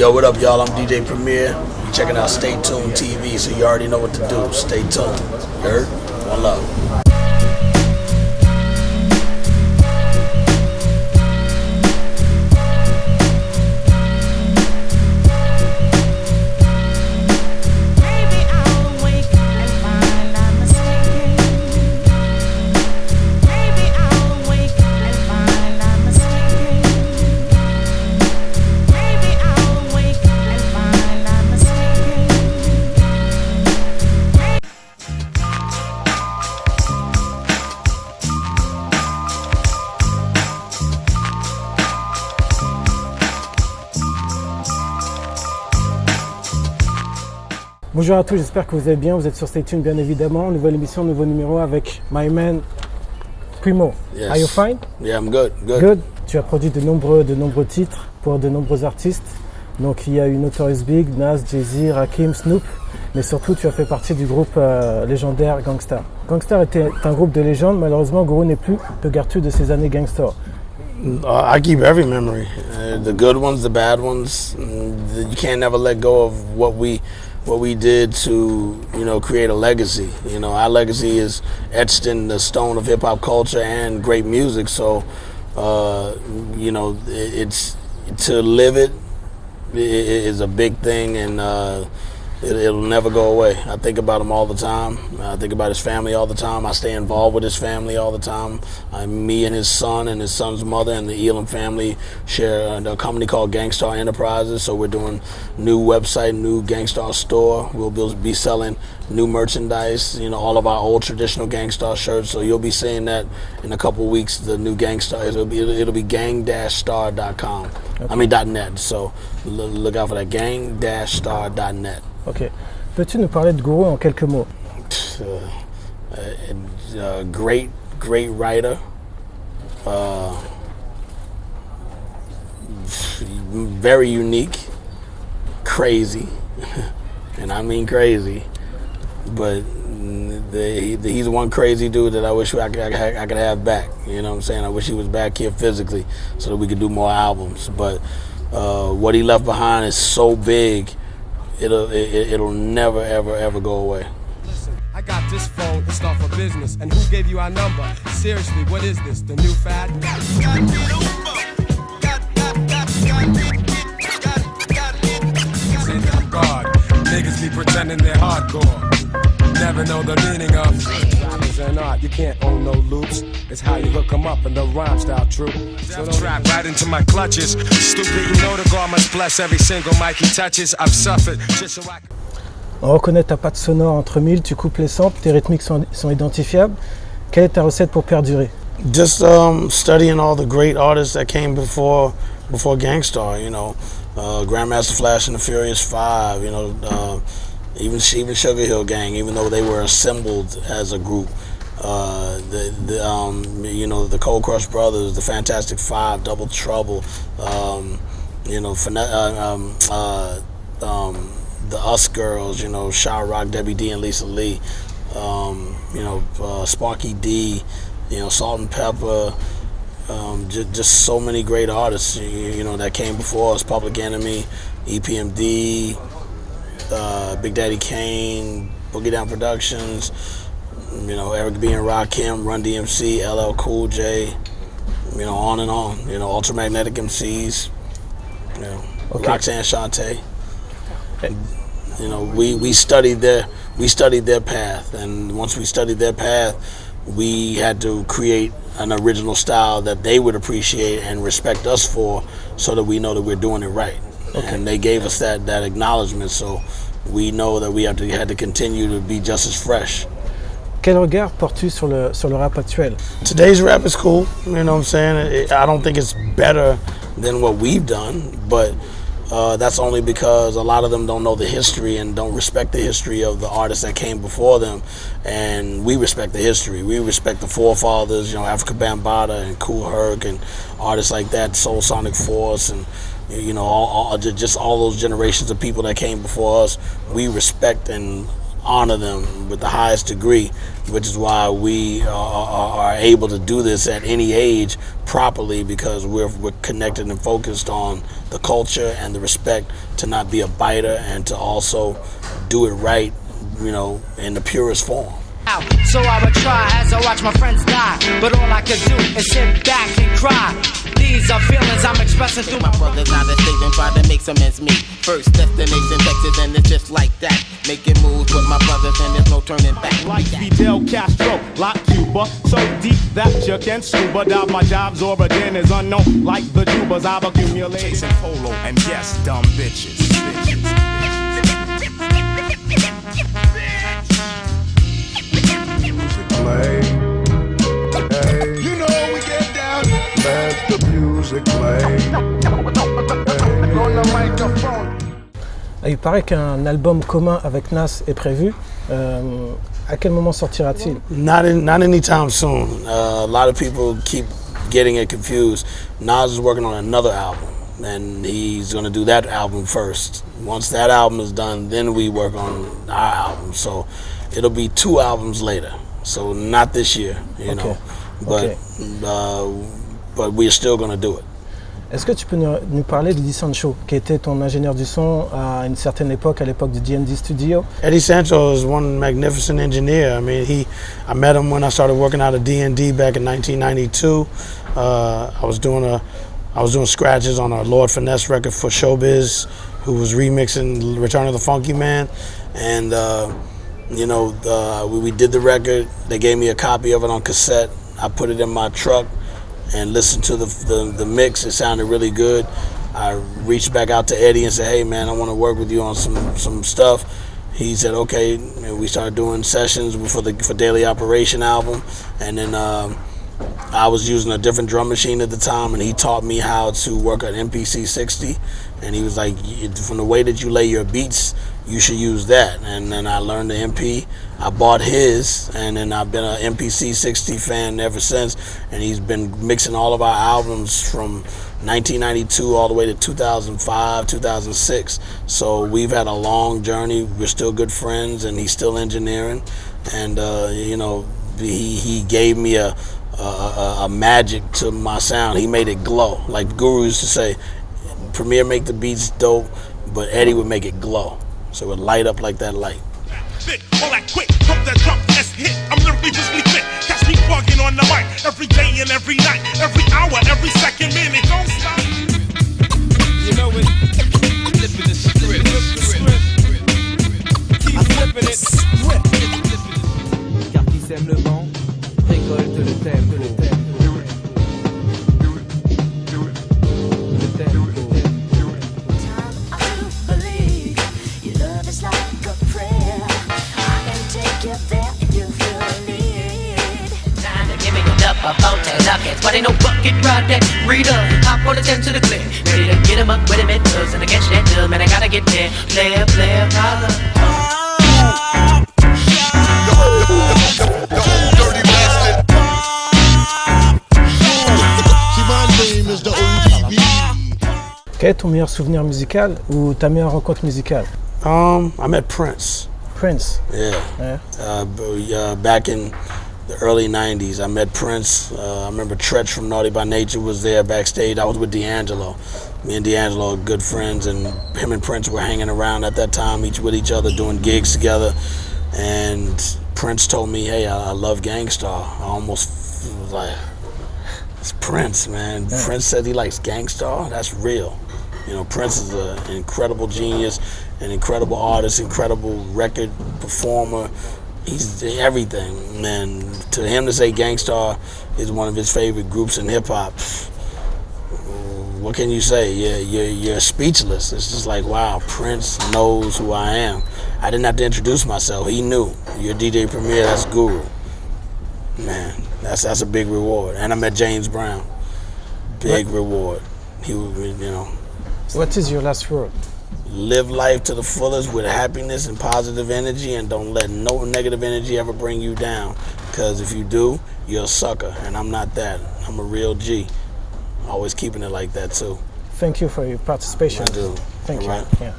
Yo, what up, y'all? I'm DJ Premier. You checking out Stay Tuned TV, so you already know what to do. Stay tuned. You heard? One love. Bonjour à tous, j'espère que vous allez bien, vous êtes sur Stay Tuned bien évidemment, nouvelle émission, nouveau numéro avec my man Primo. Yes. Are you fine? Yeah, I'm good. Good. Tu as produit de nombreux titres pour de nombreux artistes. Donc il y a eu Notorious Big, Nas, Jay-Z, Rakim, Snoop, mais surtout tu as fait partie du groupe légendaire Gang Starr. Gang Starr était un groupe de légende, malheureusement Guru n'est plus. Que gardes-tu de ces années Gang Starr? I keep every memory, the good ones, the bad ones. You can't never let go of what we did to, create a legacy. Our legacy is etched in the stone of hip hop culture and great music. So, it's to live it is a big thing, and it'll never go away. I think about him all the time. I think about his family all the time. I stay involved with his family all the time. Me and his son's mother and the Elam family share a company called Gang Starr Enterprises. So we're doing new website, new Gang Starr store. We'll be selling new merchandise, all of our old traditional Gang Starr shirts. So you'll be seeing that in a couple of weeks, the new Gang Starr. It'll be gang-star.com. Okay. I mean .net. So look out for that, gang-star.net. Ok. Peux-tu nous parler de Guru en quelques mots? Great writer. Very unique. Crazy. And I mean crazy. But he's one crazy dude that I wish I could have back. You know what I'm saying? I wish he was back here physically so that we could do more albums. But what he left behind is so big. It'll never, ever go away. Listen, I got this phone, it's not for business. And who gave you our number? Seriously, what is this? The new fad? God, niggas be pretending they're hardcore. Never know the meaning of and art. You can't own no loops. It's how you hook them up and the rhyme style true. So trap right into my clutches. Stupid, you know the God must bless every single mic he touches. I've suffered just so I can... On reconnaît ta patte sonore entre mille, tu coupes les samples, tes rythmiques sont identifiables. Quelle est ta recette pour perdurer? Just studying all the great artists that came before Gang Starr, Grandmaster Flash and the Furious Five, even Sugar Hill Gang, even though they were assembled as a group. The Cold Crush Brothers, the Fantastic Five, Double Trouble, the Us Girls, Sha Rock, Debbie D, and Lisa Lee, Sparky D, Salt and Pepper, just so many great artists, that came before us. Public Enemy, EPMD, Big Daddy Kane, Boogie Down Productions, Eric B and Rakim, Run DMC, LL Cool J, on and on. Ultramagnetic MCs, okay. Roxanne Shante. We studied their path, and once we studied their path, we had to create an original style that they would appreciate and respect us for, so that we know that we're doing it right. Okay. And they gave us that acknowledgement, so we know that we had to continue to be just as fresh. Quel regard portes-tu sur le rap actuel? Today's rap is cool, you know what I'm saying? I don't think it's better than what we've done, but that's only because a lot of them don't know the history and don't respect the history of the artists that came before them. And we respect the history. We respect the forefathers, Africa Bambaataa and Kool Herc and artists like that, Soul Sonic Force, and just all those generations of people that came before us. We respect and honor them with the highest degree, which is why we are able to do this at any age properly, because we're connected and focused on the culture and the respect to not be a biter and to also do it right, you know, in the purest form. So I would try as I watch my friends die, but all I could do is sit back and cry. These are feelings I'm expressing through my brothers out of state and try to make some ends meet. First destination Texas, and it's just like that. Making moves with my brothers and there's no turning back. Like Fidel Castro, like Cuba, so deep that you can scuba dive. My job's origin is unknown, like the tubas I've accumulated. Chasing polo and yes, dumb bitches. Play. Hey. You know we get down. Let the music play. Hey. On the microphone. Il paraît qu'un album commun avec Nas est prévu. À quel moment sortira-t-il? Not anytime soon. A lot of people keep getting it confused. Nas is working on another album, and he's going to do that album first. Once that album is done, then we work on our album. So it'll be 2 albums later. So not this year, you know, but we're still going to do it. Est-ce que tu peux nous parler d'Eddie Sancho, qui était ton ingénieur du son à une certaine époque, à l'époque du D&D Studio? Eddie Sancho is one magnificent engineer. I mean, I met him when I started working out of D&D back in 1992. I was doing scratches on a Lord Finesse record for Showbiz, who was remixing Return of the Funky Man, and you know, we did the record. They gave me a copy of it on cassette. I put it in my truck and listened to the mix. It sounded really good. I reached back out to Eddie and said, "Hey man, I want to work with you on some stuff." He said, "Okay," and we started doing sessions for Daily Operation album. And then I was using a different drum machine at the time, and he taught me how to work an MPC 60. And he was like, "From the way that you lay your beats, you should use that." And then I learned the MP. I bought his, and then I've been an MPC 60 fan ever since. And he's been mixing all of our albums from 1992 all the way to 2005, 2006. So we've had a long journey. We're still good friends, and he's still engineering. And you know, he gave me a magic to my sound. He made it glow. Like Guru used to say, Premier make the beats dope, but Eddie would make it glow. So it would light up like that light. All that quick, pump that drum, let's hit. I'm literally just fit. Catch me bugging on the mic every day and every night, every hour, every second, minute. Don't stop. You know it. Flipping the script. Keep flipping it. Car qui sème le vent, récolte le tempo. But ain't no bucket ride that reader. Hop on the 10 to the clear. Ready to get him up with him in close and against that deal. Man, I gotta get there. Player, holla. Dirty bastard. See, my name is the ODB. Quel est ton meilleur souvenir musical ou ta meilleure rencontre musicale? I met Prince. Prince. Yeah. Back in the early 90s, I met Prince. I remember Tretch from Naughty by Nature was there backstage. I was with D'Angelo. Me and D'Angelo are good friends, and him and Prince were hanging around at that time, each with each other, doing gigs together. And Prince told me, "Hey, I love Gang Starr." I almost was like, it's Prince, man. Yeah. Prince said he likes Gang Starr. That's real. You know, Prince is an incredible genius, an incredible artist, incredible record performer. He's everything, and to him to say Gang Starr is one of his favorite groups in hip hop, what can you say? You're speechless. It's just like, wow, Prince knows who I am. I didn't have to introduce myself. He knew. You're DJ Premier. That's Guru. Man, that's a big reward. And I met James Brown. Big reward. He would, you know. What is your last word? Live life to the fullest with happiness and positive energy, and don't let no negative energy ever bring you down. Because if you do, you're a sucker, and I'm not that. I'm a real G. Always keeping it like that too. Thank you for your participation. I do. Thank you. Right. Yeah.